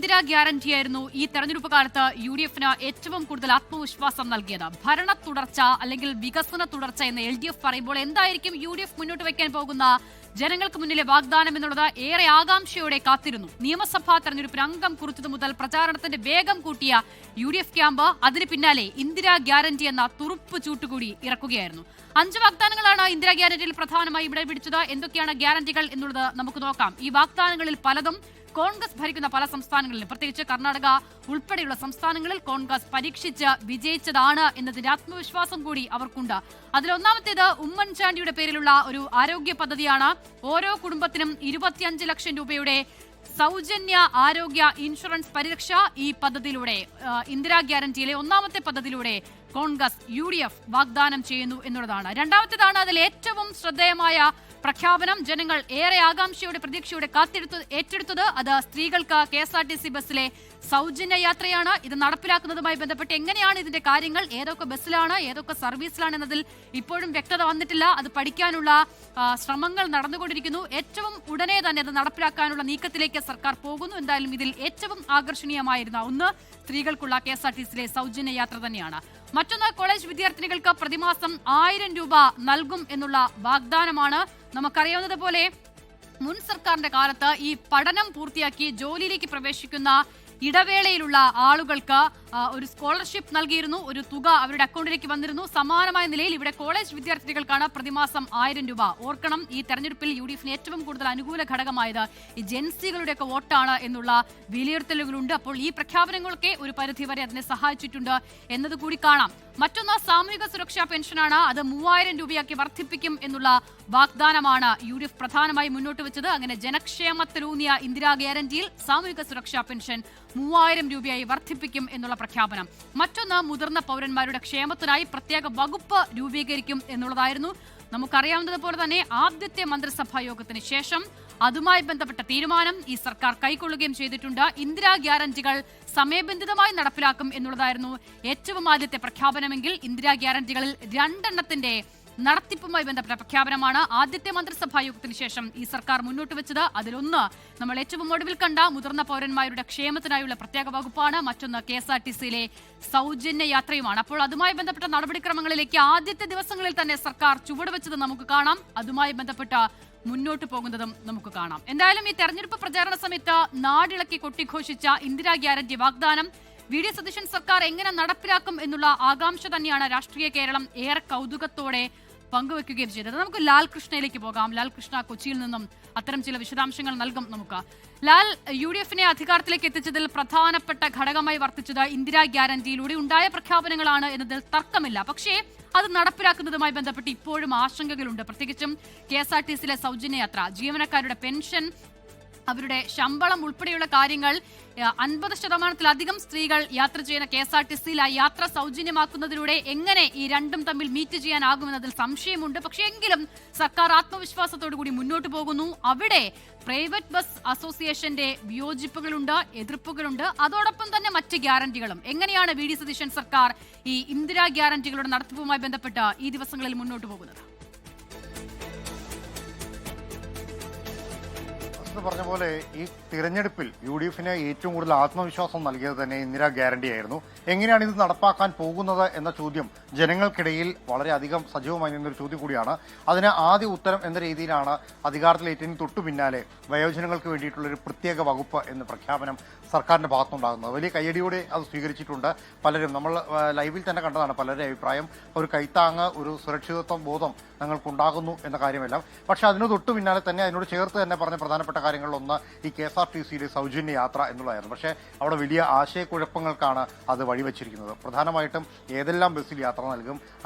ഇന്ദിരാ ഗ്യാരണ്ടിയായിരുന്നു ഈ തെരഞ്ഞെടുപ്പ് കാലത്ത് UDF-ന് ഏറ്റവും കൂടുതൽ ആത്മവിശ്വാസം നൽകിയത്. ഭരണ തുടർച്ച അല്ലെങ്കിൽ വികസന തുടർച്ച എന്ന് LDF പറയുമ്പോൾ എന്തായിരിക്കും UDF മുന്നോട്ട് വയ്ക്കാൻ പോകുന്ന ജനങ്ങൾക്ക് മുന്നിലെ വാഗ്ദാനം എന്നുള്ളത് ഏറെ ആകാംക്ഷയോടെ കാത്തിരുന്നു. നിയമസഭാ തെരഞ്ഞെടുപ്പിന് അംഗം കുറിച്ചത് മുതൽ പ്രചാരണത്തിന്റെ വേഗം കൂട്ടിയ UDF ക്യാമ്പ് അതിന് പിന്നാലെ ഇന്ദിരാ ഗ്യാരണ്ടി എന്ന തുറുപ്പ് ചൂട്ടുകൂടി ഇറക്കുകയായിരുന്നു. 5 വാഗ്ദാനങ്ങളാണ് ഇന്ദിരാ ഗ്യാരണ്ടിയിൽ പ്രധാനമായി ഇവിടെ പിടിച്ചത്. എന്തൊക്കെയാണ് ഗ്യാരണ്ടികൾ എന്നുള്ളത് നമുക്ക് നോക്കാം. ഈ വാഗ്ദാനങ്ങളിൽ പലതും കോൺഗ്രസ് ഭരിക്കുന്ന പല സംസ്ഥാനങ്ങളിലും, പ്രത്യേകിച്ച് കർണാടക ഉൾപ്പെടെയുള്ള സംസ്ഥാനങ്ങളിൽ കോൺഗ്രസ് പരീക്ഷിച്ച് വിജയിച്ചതാണ് എന്നതിന്റെ ആത്മവിശ്വാസം കൂടി അവർക്കുണ്ട്. അതിലൊന്നാമത്തേത് ഉമ്മൻചാണ്ടിയുടെ പേരിലുള്ള ഒരു ആരോഗ്യ പദ്ധതിയാണ്. ഓരോ കുടുംബത്തിനും 25 ലക്ഷം രൂപയുടെ സൗജന്യ ആരോഗ്യ ഇൻഷുറൻസ് പരിരക്ഷ ഈ പദ്ധതിയിലൂടെ, ഇന്ദിരാ ഗ്യാരണ്ടിയിലെ ഒന്നാമത്തെ പദ്ധതിയിലൂടെ കോൺഗ്രസ് UDF വാഗ്ദാനം ചെയ്യുന്നു എന്നുള്ളതാണ്. രണ്ടാമത്തേതാണ് അതിൽ ഏറ്റവും ശ്രദ്ധേയമായ പ്രഖ്യാപനം. ജനങ്ങൾ ഏറെ ആകാംക്ഷയോടെ പ്രതീക്ഷയോടെ ഏറ്റെടുത്തത് അത് സ്ത്രീകൾക്ക് KSRTC ബസ്സിലെ സൗജന്യ യാത്രയാണ്. ഇത് നടപ്പിലാക്കുന്നതുമായി ബന്ധപ്പെട്ട് എങ്ങനെയാണ് ഇതിന്റെ കാര്യങ്ങൾ, ഏതൊക്കെ ബസ്സിലാണ്, ഏതൊക്കെ സർവീസിലാണ് എന്നതിൽ ഇപ്പോഴും വ്യക്തത വന്നിട്ടില്ല. അത് പഠിക്കാനുള്ള ശ്രമങ്ങൾ നടന്നുകൊണ്ടിരിക്കുന്നു. ഏറ്റവും ഉടനെ തന്നെ അത് നടപ്പിലാക്കാനുള്ള നീക്കത്തിലേക്ക് സർക്കാർ പോകുന്നു. എന്തായാലും ഇതിൽ ഏറ്റവും ആകർഷണീയമായിരുന്ന ഒന്ന് സ്ത്രീകൾക്കുള്ള KSRTCയിലെ സൗജന്യ യാത്ര തന്നെയാണ്. മറ്റൊന്ന് കോളേജ് വിദ്യാർത്ഥിനികൾക്ക് പ്രതിമാസം 1000 രൂപ നൽകും എന്നുള്ള വാഗ്ദാനമാണ്. നമുക്കറിയാവുന്നതുപോലെ മുൻ സർക്കാരിന്റെ കാലത്ത് ഈ പഠനം പൂർത്തിയാക്കി ജോലിയിലേക്ക് പ്രവേശിക്കുന്ന ഇടവേളയിലുള്ള ആളുകൾക്ക് ഒരു സ്കോളർഷിപ്പ് നൽകിയിരുന്നു. ഒരു തുക അവരുടെ അക്കൗണ്ടിലേക്ക് വന്നിരുന്നു. സമാനമായ നിലയിൽ ഇവിടെ കോളേജ് വിദ്യാർത്ഥികൾക്കാണ് പ്രതിമാസം 1000 രൂപ. ഓർക്കണം, ഈ തെരഞ്ഞെടുപ്പിൽ UDF-ന് ഏറ്റവും കൂടുതൽ അനുകൂല ഘടകമായത് ഈ ജെൻസികളുടെയൊക്കെ വോട്ടാണ് എന്നുള്ള വിലയിരുത്തലുകളുണ്ട്. അപ്പോൾ ഈ പ്രഖ്യാപനങ്ങളൊക്കെ ഒരു പരിധിവരെ അതിനെ സഹായിച്ചിട്ടുണ്ട് എന്നതുകൂടി കാണാം. മറ്റൊന്ന് സാമൂഹിക സുരക്ഷാ പെൻഷനാണ്. അത് 3000 രൂപയാക്കി വർദ്ധിപ്പിക്കും എന്നുള്ള വാഗ്ദാനമാണ് UDF പ്രധാനമായി മുന്നോട്ട് വെച്ചത്. അങ്ങനെ ജനക്ഷേമത്തിലൂന്നിയ ഇന്ദിരാ ഗ്യാരണ്ടിയിൽ സാമൂഹിക സുരക്ഷാ പെൻഷൻ 3000 രൂപയായി വർദ്ധിപ്പിക്കും എന്നുള്ള പ്രഖ്യാപനം. മറ്റൊന്ന് മുതിർന്ന പൗരന്മാരുടെ ക്ഷേമത്തിനായി പ്രത്യേക വകുപ്പ് രൂപീകരിക്കും എന്നുള്ളതായിരുന്നു. നമുക്കറിയാവുന്നതുപോലെ തന്നെ ആദ്യത്തെ മന്ത്രിസഭാ യോഗത്തിന് ശേഷം അതുമായി ബന്ധപ്പെട്ട തീരുമാനം ഈ സർക്കാർ കൈക്കൊള്ളുകയും ചെയ്തിട്ടുണ്ട്. ഇന്ദിരാ ഗ്യാരണ്ടികൾ സമയബന്ധിതമായി നടപ്പിലാക്കും എന്നുള്ളതായിരുന്നു ഏറ്റവും ആദ്യത്തെ പ്രഖ്യാപനമെങ്കിൽ ഇന്ദിരാ ഗ്യാരണ്ടികളിൽ 2 നടത്തിപ്പുമായി ബന്ധപ്പെട്ട പ്രഖ്യാപനമാണ് ആദ്യത്തെ മന്ത്രിസഭാ യോഗത്തിന് ശേഷം ഈ സർക്കാർ മുന്നോട്ട് വെച്ചത്. അതിലൊന്ന് നമ്മൾ ഏറ്റവും ഒടുവിൽ കണ്ട മുതിർന്ന പൗരന്മാരുടെ ക്ഷേമത്തിനായുള്ള പ്രത്യേക വകുപ്പാണ്. മറ്റൊന്ന് KSRTCയിലെ സൗജന്യ യാത്രയുമാണ്. അപ്പോൾ അതുമായി ബന്ധപ്പെട്ട നടപടിക്രമങ്ങളിലേക്ക് ആദ്യത്തെ ദിവസങ്ങളിൽ തന്നെ സർക്കാർ ചുവടുവെച്ചത് നമുക്ക് കാണാം. അതുമായി ബന്ധപ്പെട്ട മുന്നോട്ട് പോകുന്നതും നമുക്ക് കാണാം. എന്തായാലും ഈ തെരഞ്ഞെടുപ്പ് പ്രചാരണ സമയത്ത് നാടിളക്കി കൊട്ടിഘോഷിച്ച ഇന്ദിരാ ഗ്യാരണ്ടി വാഗ്ദാനം VD സതീശൻ സർക്കാർ എങ്ങനെ നടപ്പിലാക്കും എന്നുള്ള ആകാംക്ഷ തന്നെയാണ് രാഷ്ട്രീയ കേരളം ഏറെ കൗതുകത്തോടെ പങ്കുവെക്കുകയും ചെയ്തത്. നമുക്ക് ലാൽകൃഷ്ണയിലേക്ക് പോകാം. ലാൽകൃഷ്ണ കൊച്ചിയിൽ നിന്നും അത്തരം ചില വിശദാംശങ്ങൾ നൽകും നമുക്ക്. ലാൽ, UDF-നെ അധികാരത്തിലേക്ക് എത്തിച്ചതിൽ പ്രധാനപ്പെട്ട ഘടകമായി വർത്തിച്ചത് ഇന്ദിരാ ഗ്യാരണ്ടിയിലൂടെ ഉണ്ടായ പ്രഖ്യാപനങ്ങളാണ് എന്നതിൽ തർക്കമില്ല. പക്ഷേ അത് നടപ്പിലാക്കുന്നതുമായി ബന്ധപ്പെട്ട് ഇപ്പോഴും ആശങ്കകളുണ്ട്. പ്രത്യേകിച്ചും KSRTCയിലെ സൗജന്യ യാത്ര, ജീവനക്കാരുടെ പെൻഷൻ, അവരുടെ ശമ്പളം ഉൾപ്പെടെയുള്ള കാര്യങ്ങൾ 50%-ലധികം സ്ത്രീകൾ യാത്ര ചെയ്യുന്ന KSRTCയിൽ ആ യാത്ര സൗജന്യമാക്കുന്നതിലൂടെ എങ്ങനെ ഈ രണ്ടും തമ്മിൽ മീറ്റ് ചെയ്യാനാകുമെന്നതിൽ സംശയമുണ്ട്. പക്ഷേ എങ്കിലും സർക്കാർ ആത്മവിശ്വാസത്തോടു കൂടി മുന്നോട്ട് പോകുന്നു. അവിടെ പ്രൈവറ്റ് ബസ് അസോസിയേഷന്റെ വിയോജിപ്പുകളുണ്ട്, എതിർപ്പുകളുണ്ട്. അതോടൊപ്പം തന്നെ മറ്റ് ഗ്യാരണ്ടികളും. എങ്ങനെയാണ് VD സതീശൻ സർക്കാർ ഈ ഇന്ദിരാ ഗ്യാരണ്ടികളുടെ നടത്തിപ്പുമായി ബന്ധപ്പെട്ട് ഈ ദിവസങ്ങളിൽ മുന്നോട്ട് പോകുന്നത്? പറഞ്ഞ പോലെ ഈ തിരഞ്ഞെടുപ്പിൽ UDF-ന് ഏറ്റവും കൂടുതൽ ആത്മവിശ്വാസം നൽകിയത് തന്നെ ഇന്ദിരാ ഗ്യാരണ്ടി ആയിരുന്നു. എങ്ങനെയാണ് ഇത് നടപ്പാക്കാൻ പോകുന്നത് എന്ന ചോദ്യം ജനങ്ങൾക്കിടയിൽ വളരെയധികം സജീവമായി നിന്നൊരു ചോദ്യം കൂടിയാണ്. അതിന് ആദ്യ ഉത്തരം എന്ന രീതിയിലാണ് അധികാരത്തിലേറ്റതിന് തൊട്ടു പിന്നാലെ വയോജനങ്ങൾക്ക് വേണ്ടിയിട്ടുള്ളൊരു പ്രത്യേക വകുപ്പ് എന്ന പ്രഖ്യാപനം സർക്കാരിന്റെ ഭാഗത്തുനിന്നുണ്ടാകുന്നത്. വലിയ കയ്യടിയോടെ അത് സ്വീകരിച്ചിട്ടുണ്ട് പലരും. നമ്മൾ ലൈവിൽ തന്നെ കണ്ടതാണ് പലരുടെ അഭിപ്രായം. ഒരു കൈത്താങ്ങ്, ഒരു സുരക്ഷിതത്വ ബോധം ഞങ്ങൾക്കുണ്ടാകുന്നു എന്ന കാര്യമെല്ലാം. പക്ഷെ അതിന് തൊട്ടു പിന്നാലെ തന്നെ അതിനോട് ചേർത്ത് തന്നെ പറഞ്ഞ പ്രധാനപ്പെട്ട കാര്യങ്ങളിലൊന്ന് ഈ KSRTCയിലെ സൗജന്യ യാത്ര എന്നുള്ളതായിരുന്നു. പക്ഷേ അവിടെ വലിയ ആശയക്കുഴപ്പങ്ങൾക്കാണ് അത് വഴിവെച്ചിരിക്കുന്നത്. പ്രധാനമായിട്ടും ഏതെല്ലാം ബസ്സിൽ യാത്ര നൽകും,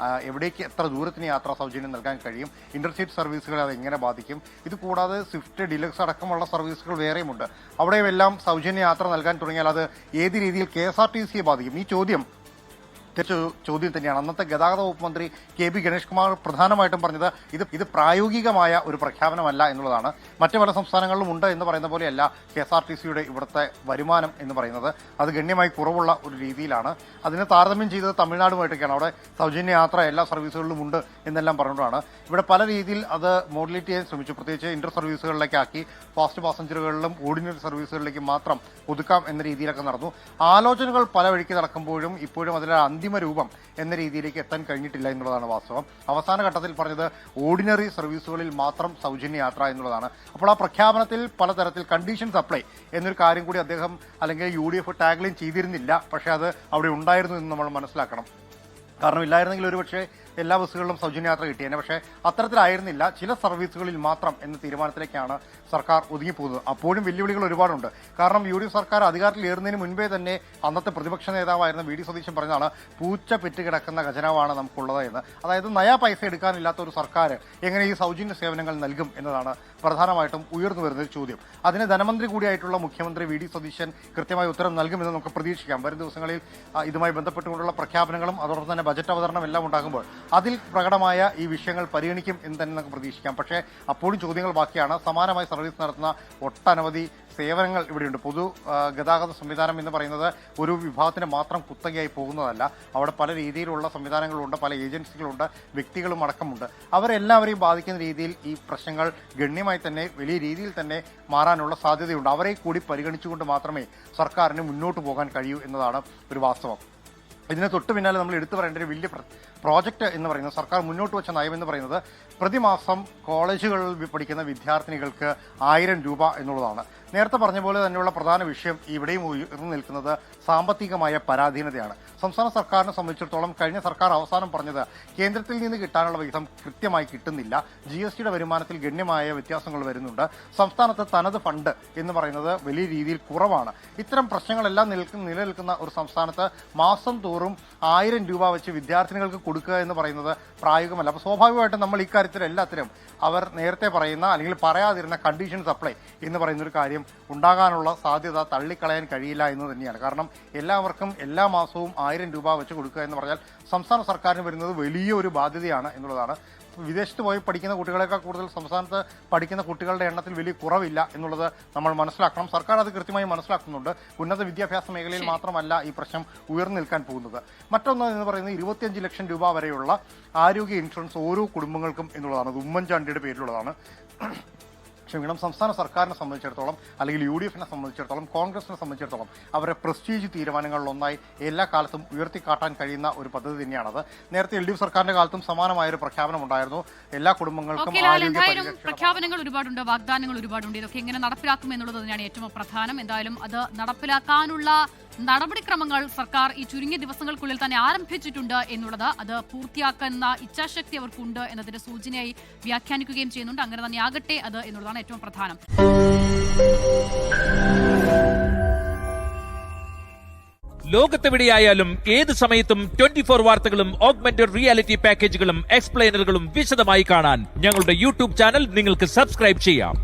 എവിടേക്ക് എത്ര ദൂരത്തിന് യാത്ര സൗജന്യം നൽകാൻ കഴിയും, ഇന്റർസിറ്റി സർവീസുകളെ അത് എങ്ങനെ ബാധിക്കും, ഇത് കൂടാതെ സ്വിഫ്റ്റ്, ഡിലക്സ് അടക്കമുള്ള സർവീസുകൾ വേറെയുമുണ്ട്. അവിടെയെല്ലാം സൗജന്യ യാത്ര നൽകാൻ തുടങ്ങിയാൽ അത് ഏത് രീതിയിൽ KSRTCയെ ബാധിക്കും? ഈ ചോദ്യം ചോദ്യം തന്നെയാണ്. അന്നത്തെ ഗതാഗത വകുപ്പ് മന്ത്രി KB ഗണേഷ് കുമാർ പ്രധാനമായിട്ടും പറഞ്ഞത് ഇത് പ്രായോഗികമായ ഒരു പ്രഖ്യാപനമല്ല എന്നുള്ളതാണ്. മറ്റു പല സംസ്ഥാനങ്ങളിലും ഉണ്ട് എന്ന് പറയുന്ന പോലെയല്ല KSRTCയുടെ ഇവിടുത്തെ വരുമാനം എന്ന് പറയുന്നത്. അത് ഗണ്യമായി കുറവുള്ള ഒരു രീതിയിലാണ്. അതിനെ താരതമ്യം ചെയ്തത് തമിഴ്നാടുമായിട്ടൊക്കെയാണ്. അവിടെ സൗജന്യ യാത്ര എല്ലാ സർവീസുകളിലും ഉണ്ട് എന്നെല്ലാം പറഞ്ഞുകൊണ്ടാണ്. ഇവിടെ പല രീതിയിൽ അത് മോഡലിറ്റി ചെയ്യാൻ ശ്രമിച്ചു. പ്രത്യേകിച്ച് ഇന്റർ സർവീസുകളിലേക്കാക്കി ഫാസ്റ്റ് പാസഞ്ചറുകളിലും ഓർഡിനറി സർവീസുകളിലേക്ക് മാത്രം ഒതുക്കാം എന്ന രീതിയിലൊക്കെ നടന്നു. ആലോചനകൾ പല വഴിക്ക് നടക്കുമ്പോഴും ഇപ്പോഴും അതിലെ അന്തിമ രൂപം എന്ന രീതിയിലേക്ക് എത്താൻ കഴിഞ്ഞിട്ടില്ല എന്നുള്ളതാണ് വാസ്തവം. അവസാന ഘട്ടത്തിൽ പറഞ്ഞത് ഓർഡിനറി സർവീസുകളിൽ മാത്രം സൗജന്യ യാത്ര എന്നുള്ളതാണ്. അപ്പോൾ ആ പ്രഖ്യാപനത്തിൽ പലതരത്തിൽ കണ്ടീഷൻസ് അപ്ലൈ എന്നൊരു കാര്യം കൂടി അദ്ദേഹം അല്ലെങ്കിൽ UDF ടാഗ്ലൈൻ ചെയ്തിരുന്നില്ല. പക്ഷേ അത് അവിടെ ഉണ്ടായിരുന്നു എന്ന് നമ്മൾ മനസ്സിലാക്കണം. കാരണം ഇല്ലായിരുന്നെങ്കിൽ ഒരുപക്ഷെ എല്ലാ ബസ്സുകളിലും സൗജന്യ യാത്ര കിട്ടിയേനെ. പക്ഷേ അത്തരത്തിലായിരുന്നില്ല. ചില സർവീസുകളിൽ മാത്രം എന്ന തീരുമാനത്തിലേക്കാണ് സർക്കാർ ഒതുങ്ങിപ്പോകുന്നത്. അപ്പോഴും വെല്ലുവിളികൾ ഒരുപാടുണ്ട്. കാരണം UDF സർക്കാർ അധികാരത്തിൽ ഏറുന്നതിന് മുൻപേ തന്നെ അന്നത്തെ പ്രതിപക്ഷ നേതാവായിരുന്ന VD സതീശൻ പറഞ്ഞതാണ് പൂച്ച പെറ്റുകിടക്കുന്ന ഖജനാവാണ് നമുക്കുള്ളത് എന്ന്. അതായത് നയാ പൈസ എടുക്കാനില്ലാത്ത ഒരു സർക്കാർ എങ്ങനെ ഈ സൗജന്യ സേവനങ്ങൾ നൽകും എന്നതാണ് പ്രധാനമായിട്ടും ഉയർന്നു വരുന്നൊരു ചോദ്യം. അതിന് ധനമന്ത്രി കൂടിയായിട്ടുള്ള മുഖ്യമന്ത്രി VD സതീശൻ കൃത്യമായ ഉത്തരം നൽകുമെന്ന് നമുക്ക് പ്രതീക്ഷിക്കാം. വരും ദിവസങ്ങളിൽ ഇതുമായി ബന്ധപ്പെട്ടുകൊണ്ടുള്ള പ്രഖ്യാപനങ്ങളും അതോടൊപ്പം തന്നെ ബജറ്റ് അവതരണം എല്ലാം ഉണ്ടാകുമ്പോൾ അതിൽ പ്രകടമായ ഈ വിഷയങ്ങൾ പരിഗണിക്കും എന്ന് തന്നെ നമുക്ക് പ്രതീക്ഷിക്കാം. പക്ഷേ അപ്പോഴും ചോദ്യങ്ങൾ ബാക്കിയാണ്. സമാനമായി സർവീസ് നടത്തുന്ന ഒട്ടനവധി സേവനങ്ങൾ ഇവിടെയുണ്ട്. പൊതു ഗതാഗത സംവിധാനം എന്ന് പറയുന്നത് ഒരു വിഭാഗത്തിന് മാത്രം കുത്തകയായി പോകുന്നതല്ല. അവിടെ പല രീതിയിലുള്ള സംവിധാനങ്ങളുണ്ട്, പല ഏജൻസികളുണ്ട്, വ്യക്തികളും അടക്കമുണ്ട്. അവരെല്ലാവരെയും ബാധിക്കുന്ന രീതിയിൽ ഈ പ്രശ്നങ്ങൾ ഗണ്യമായി തന്നെ വലിയ രീതിയിൽ തന്നെ മാറാനുള്ള സാധ്യതയുണ്ട്. അവരെ കൂടി പരിഗണിച്ചുകൊണ്ട് മാത്രമേ സർക്കാരിന് മുന്നോട്ട് പോകാൻ കഴിയൂ എന്നതാണ് ഒരു വാസ്തവം. ഇതിന് തൊട്ട് പിന്നാലെ നമ്മൾ എടുത്തു പറയേണ്ട ഒരു വലിയ പ്രോജക്റ്റ് എന്ന് പറയുന്നത് സർക്കാർ മുന്നോട്ട് വെച്ച നയം എന്ന് പറയുന്നത് പ്രതിമാസം കോളേജുകളിൽ പഠിക്കുന്ന വിദ്യാർത്ഥിനികൾക്ക് 1000 രൂപ എന്നുള്ളതാണ്. നേരത്തെ പറഞ്ഞ പോലെ തന്നെയുള്ള പ്രധാന വിഷയം ഇവിടെയും ഉയർന്നു നിൽക്കുന്നത് സാമ്പത്തികമായ പരാധീനതയാണ്. സംസ്ഥാന സർക്കാരിനെ സംബന്ധിച്ചിടത്തോളം കഴിഞ്ഞ സർക്കാർ അവസാനം പറഞ്ഞത് കേന്ദ്രത്തിൽ നിന്ന് കിട്ടാനുള്ള വിഹിതം കൃത്യമായി കിട്ടുന്നില്ല. GSTയുടെ വരുമാനത്തിൽ ഗണ്യമായ വ്യത്യാസങ്ങൾ വരുന്നുണ്ട്. സംസ്ഥാനത്ത് തനത് ഫണ്ട് എന്ന് പറയുന്നത് വലിയ രീതിയിൽ കുറവാണ്. ഇത്തരം പ്രശ്നങ്ങളെല്ലാം നിലനിൽക്കുന്ന ഒരു സംസ്ഥാനത്ത് മാസം തോറും 1000 രൂപ വെച്ച് വിദ്യാർത്ഥിനികൾക്ക് കൊടുക്കുക എന്ന് പറയുന്നത് പ്രായോഗികമല്ല. അപ്പോൾ സ്വാഭാവികമായിട്ടും നമ്മൾ ഇക്കാര്യത്തിൽ എല്ലാത്തിനും അവർ നേരത്തെ പറയുന്ന അല്ലെങ്കിൽ പറയാതിരുന്ന കണ്ടീഷൻസ് അപ്ലൈ എന്ന് പറയുന്നൊരു കാര്യം ഉണ്ടാകാനുള്ള സാധ്യത തള്ളിക്കളയാൻ കഴിയില്ല എന്ന് തന്നെയാണ്. കാരണം എല്ലാവർക്കും എല്ലാ മാസവും 1000 രൂപ വെച്ച് കൊടുക്കുക എന്ന് പറഞ്ഞാൽ സംസ്ഥാന സർക്കാരിന് വരുന്നത് വലിയൊരു ബാധ്യതയാണ് എന്നുള്ളതാണ്. വിദേശത്ത് പോയി പഠിക്കുന്ന കുട്ടികളെക്കാൾ കൂടുതൽ സംസ്ഥാനത്ത് പഠിക്കുന്ന കുട്ടികളുടെ എണ്ണത്തിൽ വലിയ കുറവില്ല എന്നുള്ളത് നമ്മൾ മനസ്സിലാക്കണം. സർക്കാർ അത് കൃത്യമായി മനസ്സിലാക്കുന്നുണ്ട്. ഉന്നത വിദ്യാഭ്യാസ മേഖലയിൽ മാത്രമല്ല ഈ പ്രശ്നം ഉയർന്നു നിൽക്കാൻ പോകുന്നത്. മറ്റൊന്ന് എന്ന് പറയുന്നത് 25 ലക്ഷം രൂപ വരെയുള്ള ആരോഗ്യ ഇൻഷുറൻസ് ഓരോ കുടുംബങ്ങൾക്കും എന്നുള്ളതാണ്. അത് ഉമ്മൻചാണ്ടിയുടെ പേരിലുള്ളതാണ്. സംസ്ഥാന സർക്കാരിനെ സംബന്ധിച്ചിടത്തോളം അല്ലെങ്കിൽ UDFനെ സംബന്ധിച്ചിടത്തോളം കോൺഗ്രസിനെ സംബന്ധിച്ചിടത്തോളം അവരുടെ പ്രസ്റ്റീജ് തീരുമാനങ്ങളിലൊന്നായി എല്ലാ കാലത്തും ഉയർത്തിക്കാട്ടാൻ കഴിയുന്ന ഒരു പദ്ധതി തന്നെയാണത്. നേരത്തെ LDF സർക്കാരിന്റെ കാലത്തും സമാനമായ ഒരു പ്രഖ്യാപനം ഉണ്ടായിരുന്നു. എല്ലാ കുടുംബങ്ങൾക്കും പ്രഖ്യാപനങ്ങൾ ഒരുപാടുണ്ട്, വാഗ്ദാനങ്ങൾ ഒരുപാടുണ്ട്. ഇതൊക്കെ എങ്ങനെ നടപ്പിലാക്കും എന്നുള്ളത് തന്നെയാണ് ഏറ്റവും പ്രധാനം. എന്തായാലും അത് നടപ്പിലാക്കാനുള്ള നടപടിക്രമങ്ങൾ സർക്കാർ ഈ ചുരുങ്ങിയ ദിവസങ്ങൾക്കുള്ളിൽ തന്നെ ആരംഭിച്ചിട്ടുണ്ട് എന്നുള്ളത് അത് പൂർത്തിയാക്കുന്ന ഇച്ഛാശക്തി അവർക്കുണ്ട് എന്നതിന്റെ സൂചനയായി വ്യാഖ്യാനിക്കുകയും ചെയ്യുന്നുണ്ട്. അങ്ങനെ തന്നെ ആകട്ടെ അത് എന്നുള്ളതാണ് ഏറ്റവും പ്രധാനം. ലോകത്തെവിടെയായാലും ഏത് സമയത്തും 24 വാർത്തകളും ഓഗ്മെന്റഡ് റിയാലിറ്റി പാക്കേജുകളും എക്സ്പ്ലെയിനറുകളും വിശദമായി കാണാൻ ഞങ്ങളുടെ YouTube ചാനൽ നിങ്ങൾക്ക് സബ്സ്ക്രൈബ് ചെയ്യാം.